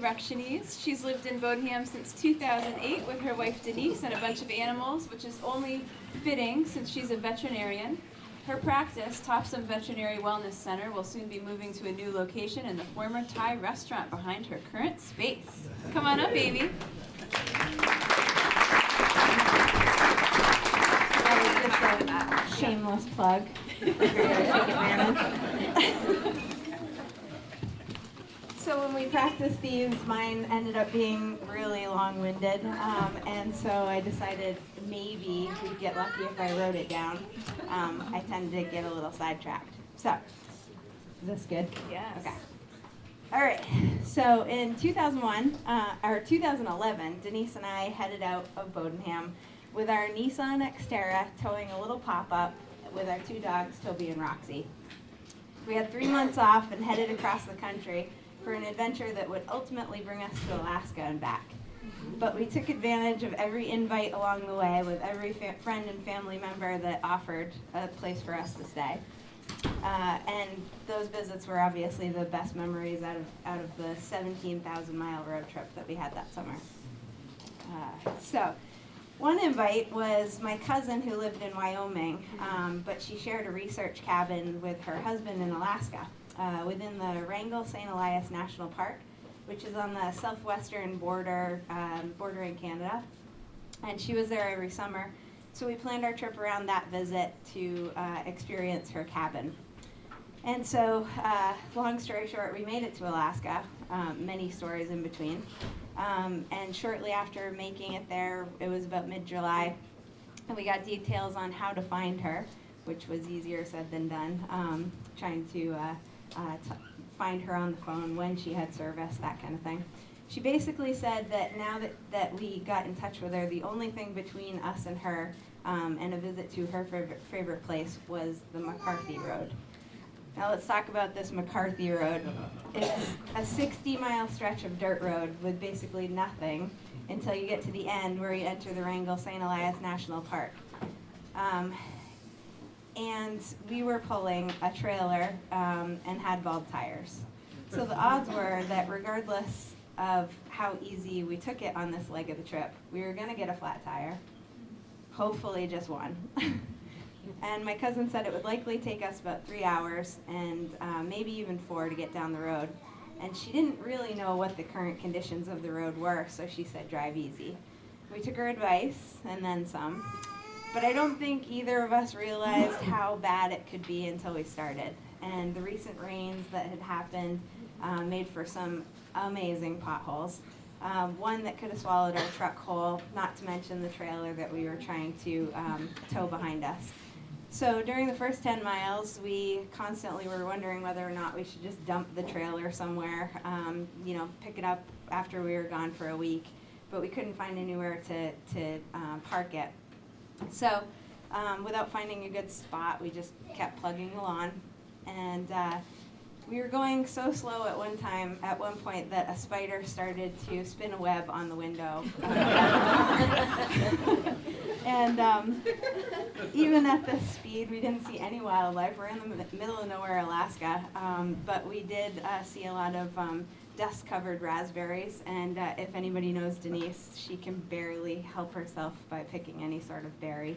Ruksznis. She's lived in Bowdoinham since 2008 with her wife Denise and a bunch of animals, which is only fitting since she's a veterinarian. Her practice, Topsom Veterinary Wellness Center, will soon be moving to a new location in the former Thai restaurant behind her current space. Come on up, Amy. That was just a shameless plug. Take advantage. So when we practiced these, mine ended up being really long-winded, and so I decided maybe we'd get lucky if I wrote it down. I tend to get a little sidetracked. So, is this good? Yes. Okay. All right. So in 2011, Denise and I headed out of Bowdoinham with our Nissan Xterra towing a little pop-up with our two dogs, Toby and Roxy. We had 3 months off and headed across the country for an adventure that would ultimately bring us to Alaska and back. But we took advantage of every invite along the way with every friend and family member that offered a place for us to stay. And those visits were obviously the best memories out of the 17,000-mile road trip that we had that summer. So one invite was my cousin who lived in Wyoming, but she shared a research cabin with her husband in Alaska. Within the Wrangell St. Elias National Park, which is on the southwestern border, bordering Canada. And she was there every summer. So we planned our trip around that visit to experience her cabin. And so, long story short, we made it to Alaska, many stories in between. And shortly after making it there, it was about mid-July, and we got details on how to find her, which was easier said than done, trying to find her on the phone when she had service, that kind of thing. She basically said that now that we got in touch with her, the only thing between us and her and a visit to her favorite place was the McCarthy Road. Now let's talk about this McCarthy Road. It's a 60-mile stretch of dirt road with basically nothing until you get to the end where you enter the Wrangell St. Elias National Park. And we were pulling a trailer and had bald tires. So the odds were that regardless of how easy we took it on this leg of the trip, we were going to get a flat tire, hopefully just one. And my cousin said it would likely take us about 3 hours and maybe even 4 to get down the road. And she didn't really know what the current conditions of the road were, so she said drive easy. We took her advice and then some. But I don't think either of us realized how bad it could be until we started. And the recent rains that had happened made for some amazing potholes. One that could have swallowed our truck whole, not to mention the trailer that we were trying to tow behind us. So during the first 10 miles, we constantly were wondering whether or not we should just dump the trailer somewhere, pick it up after we were gone for a week. But we couldn't find anywhere to park it. So without finding a good spot, we just kept plugging along. And we were going so slow at one point that a spider started to spin a web on the window. And even at this speed, we didn't see any wildlife. We're in the middle of nowhere, Alaska, but we did see a lot of dust-covered raspberries, and if anybody knows Denise, she can barely help herself by picking any sort of berry.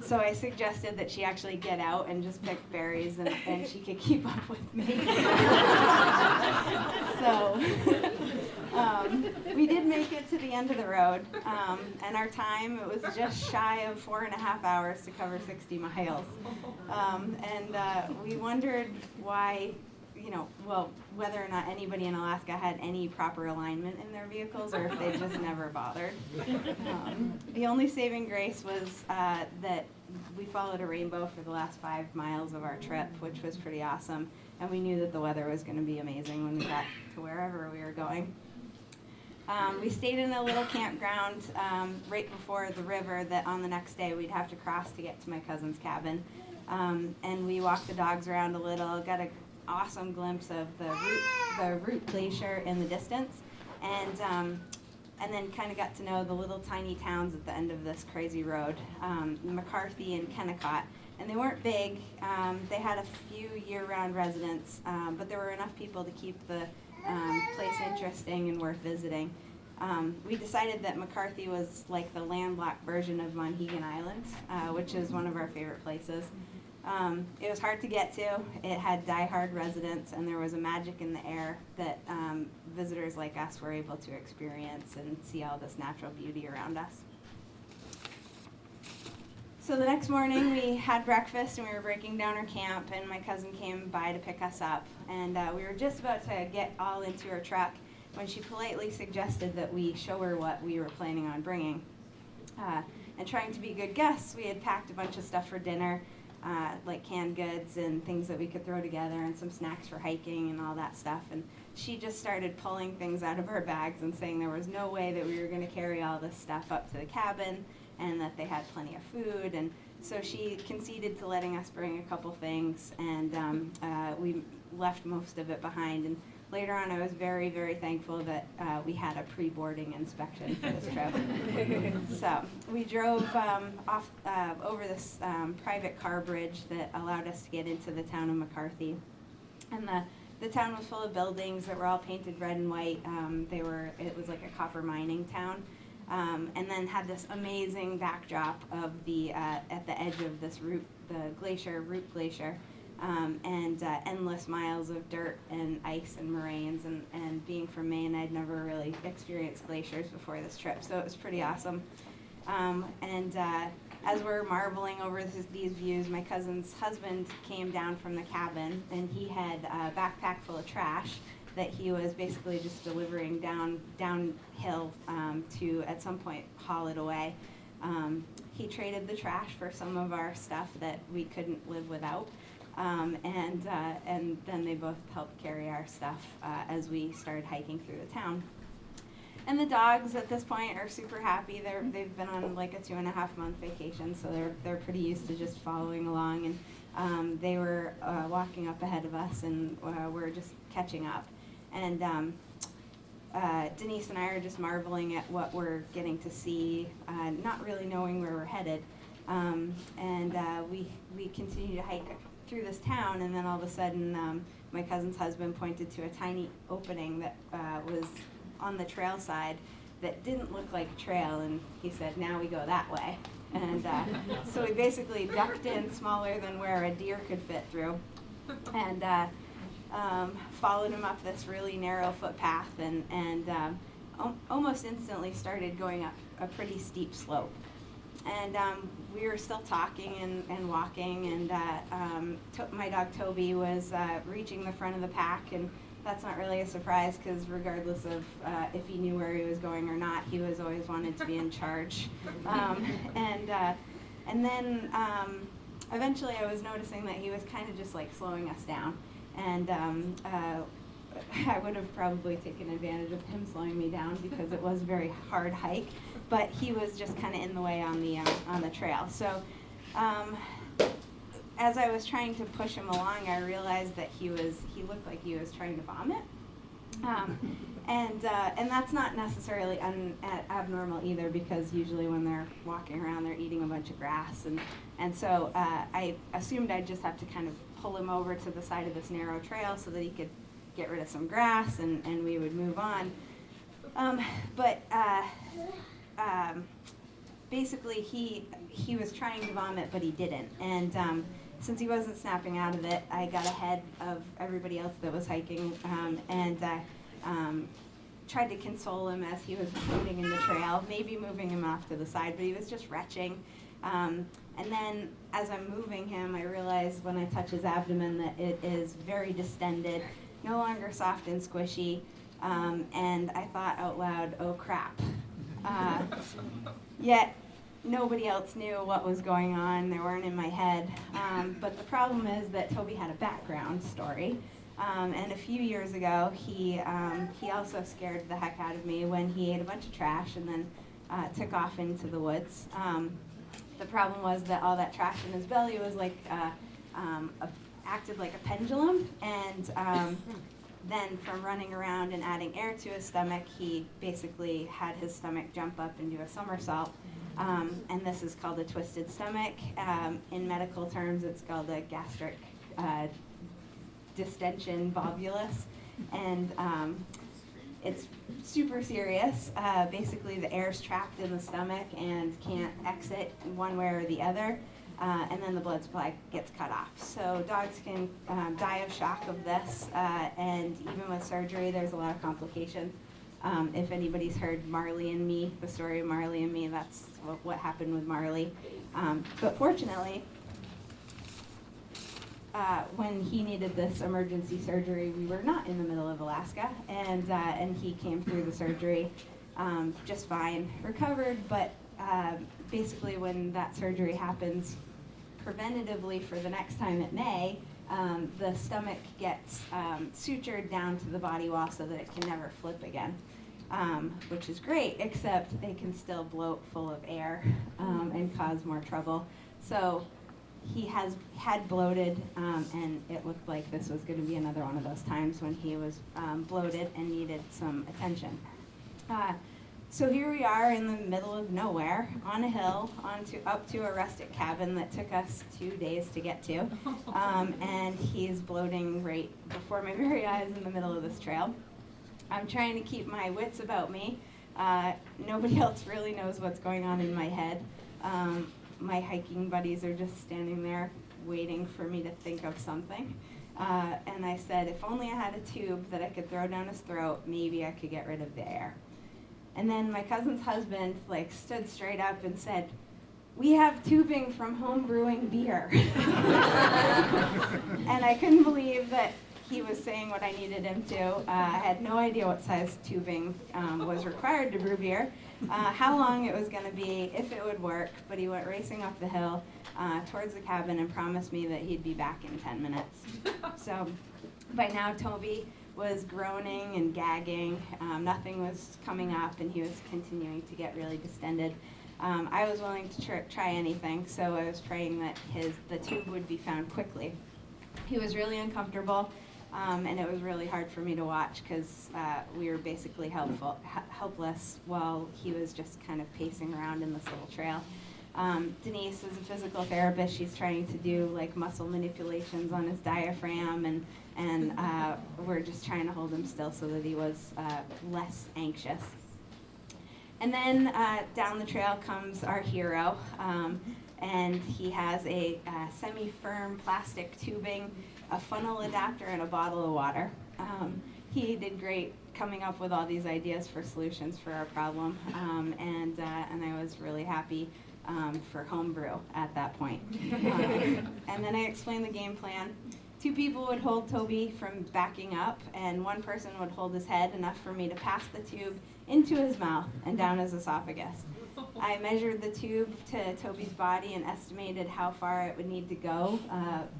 So I suggested that she actually get out and just pick berries, and then she could keep up with me. So we did make it to the end of the road, and our time, it was just shy of 4.5 hours to cover 60 miles. And we wondered why, whether or not anybody in Alaska had any proper alignment in their vehicles or if they just never bothered. The only saving grace was that we followed a rainbow for the last 5 miles of our trip, which was pretty awesome. And we knew that the weather was going to be amazing when we got to wherever we were going. We stayed in a little campground right before the river that on the next day we'd have to cross to get to my cousin's cabin. And we walked the dogs around a little, got an awesome glimpse of the Root Glacier in the distance, and then kind of got to know the little tiny towns at the end of this crazy road, McCarthy and Kennecott. And they weren't big. They had a few year-round residents, but there were enough people to keep the place interesting and worth visiting. We decided that McCarthy was like the landlocked version of Monhegan Island, which is one of our favorite places. It was hard to get to. It had die-hard residents, and there was a magic in the air that visitors like us were able to experience and see all this natural beauty around us. So the next morning we had breakfast and we were breaking down our camp, and my cousin came by to pick us up, and we were just about to get all into her truck when she politely suggested that we show her what we were planning on bringing. And trying to be good guests, we had packed a bunch of stuff for dinner, like canned goods and things that we could throw together and some snacks for hiking and all that stuff. And she just started pulling things out of our bags and saying there was no way that we were going to carry all this stuff up to the cabin and that they had plenty of food. And so she conceded to letting us bring a couple things, and we left most of it behind. And later on, I was very, very thankful that we had a pre-boarding inspection for this trip. So we drove off over this private car bridge that allowed us to get into the town of McCarthy. And the town was full of buildings that were all painted red and white. It was like a copper mining town. And then had this amazing backdrop of at the edge of this Root Glacier, and endless miles of dirt and ice and moraines. And being from Maine, I'd never really experienced glaciers before this trip, so it was pretty awesome. As we're marveling over these views, my cousin's husband came down from the cabin, and he had a backpack full of trash that he was basically just delivering downhill to, at some point, haul it away. He traded the trash for some of our stuff that we couldn't live without, and then they both helped carry our stuff as we started hiking through the town. And the dogs at this point are super happy. They've been on like a 2.5-month vacation, so they're pretty used to just following along. And they were walking up ahead of us, and we're just catching up. And Denise and I are just marveling at what we're getting to see, not really knowing where we're headed. We continue to hike through this town, and then all of a sudden, my cousin's husband pointed to a tiny opening that was on the trail side that didn't look like a trail, and he said, "Now we go that way." And so we basically ducked in smaller than where a deer could fit through, and followed him up this really narrow footpath, and almost instantly started going up a pretty steep slope. And we were still talking and walking, and my dog Toby was reaching the front of the pack, and that's not really a surprise because regardless of if he knew where he was going or not, he was always wanted to be in charge. And then eventually I was noticing that he was kind of just like slowing us down. And I would have probably taken advantage of him slowing me down because it was a very hard hike, but he was just kind of in the way on the trail. So as I was trying to push him along, I realized that he looked like he was trying to vomit. And that's not necessarily abnormal either, because usually when they're walking around, they're eating a bunch of grass. And so I assumed I'd just have to kind of pull him over to the side of this narrow trail so that he could get rid of some grass, and we would move on. Basically, he was trying to vomit, but he didn't. And since he wasn't snapping out of it, I got ahead of everybody else that was hiking, and tried to console him as he was floating in the trail, maybe moving him off to the side, but he was just retching. And then as I'm moving him, I realized when I touch his abdomen that it is very distended, no longer soft and squishy, and I thought out loud, "Oh crap." Yet nobody else knew what was going on. They weren't in my head. But the problem is that Toby had a background story. And a few years ago, he also scared the heck out of me when he ate a bunch of trash and then took off into the woods. The problem was that all that trash in his belly was like acted like a pendulum, and then from running around and adding air to his stomach, he basically had his stomach jump up and do a somersault. And this is called a twisted stomach. In medical terms, it's called a gastric distension volvulus. And It's super serious. Basically, the air's trapped in the stomach and can't exit one way or the other, and then the blood supply gets cut off. So dogs can die of shock of this, and even with surgery, there's a lot of complications. If anybody's heard Marley and Me, the story of Marley and Me, that's what happened with Marley. But fortunately, when he needed this emergency surgery, we were not in the middle of Alaska, and he came through the surgery just fine, recovered, but basically when that surgery happens preventatively for the next time it may, the stomach gets sutured down to the body wall so that it can never flip again, which is great, except it can still bloat full of air and cause more trouble. So he had bloated, and it looked like this was going to be another one of those times when he was bloated and needed some attention. So here we are in the middle of nowhere, on a hill, up to a rustic cabin that took us 2 days to get to, and he's bloating right before my very eyes in the middle of this trail. I'm trying to keep my wits about me. Nobody else really knows what's going on in my head. My hiking buddies are just standing there waiting for me to think of something. And I said, if only I had a tube that I could throw down his throat, maybe I could get rid of the air. And then my cousin's husband stood straight up and said, "We have tubing from home brewing beer." And I couldn't believe that he was saying what I needed him to. I had no idea what size tubing was required to brew beer, how long it was going to be, if it would work, but he went racing up the hill towards the cabin and promised me that he'd be back in 10 minutes. So by now Toby was groaning and gagging, nothing was coming up, and he was continuing to get really distended. I was willing to try anything, so I was praying that the tube would be found quickly. He was really uncomfortable, and it was really hard for me to watch because we were basically helpless while he was just kind of pacing around in this little trail. Denise is a physical therapist. She's trying to do muscle manipulations on his diaphragm, and we're just trying to hold him still so that he was less anxious. And then down the trail comes our hero, and he has a semi-firm plastic tubing, a funnel adapter, and a bottle of water. He did great coming up with all these ideas for solutions for our problem, and I was really happy for homebrew at that point. And then I explained the game plan. 2 people would hold Toby from backing up, and 1 person would hold his head enough for me to pass the tube into his mouth and down his esophagus. I measured the tube to Toby's body and estimated how far it would need to go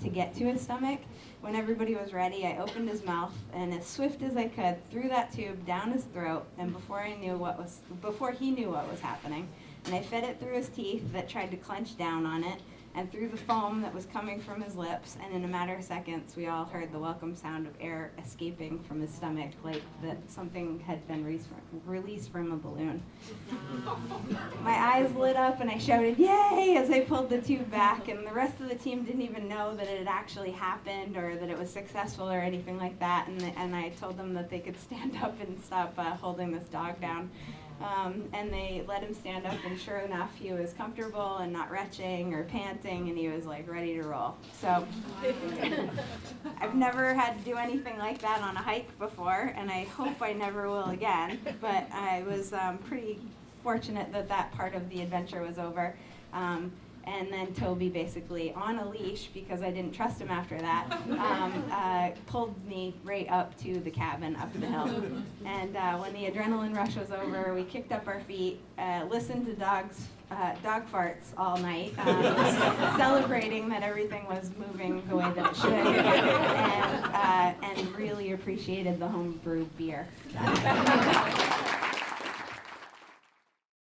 to get to his stomach. When everybody was ready, I opened his mouth, and as swift as I could, threw that tube down his throat, and before he knew what was happening, and I fed it through his teeth that tried to clench down on it, and through the foam that was coming from his lips, and in a matter of seconds, we all heard the welcome sound of air escaping from his stomach, like that something had been released from a balloon. My eyes lit up, and I shouted, "Yay!" as I pulled the tube back, and the rest of the team didn't even know that it had actually happened or that it was successful or anything like that, and I told them that they could stand up and stop holding this dog down. And they let him stand up, and sure enough, he was comfortable and not retching or panting, and he was ready to roll. So I've never had to do anything like that on a hike before, and I hope I never will again, but I was pretty fortunate that part of the adventure was over. And then Toby basically, on a leash, because I didn't trust him after that, pulled me right up to the cabin up the hill. And when the adrenaline rush was over, we kicked up our feet, listened to dog farts all night, celebrating that everything was moving the way that it should, and really appreciated the home brewed beer.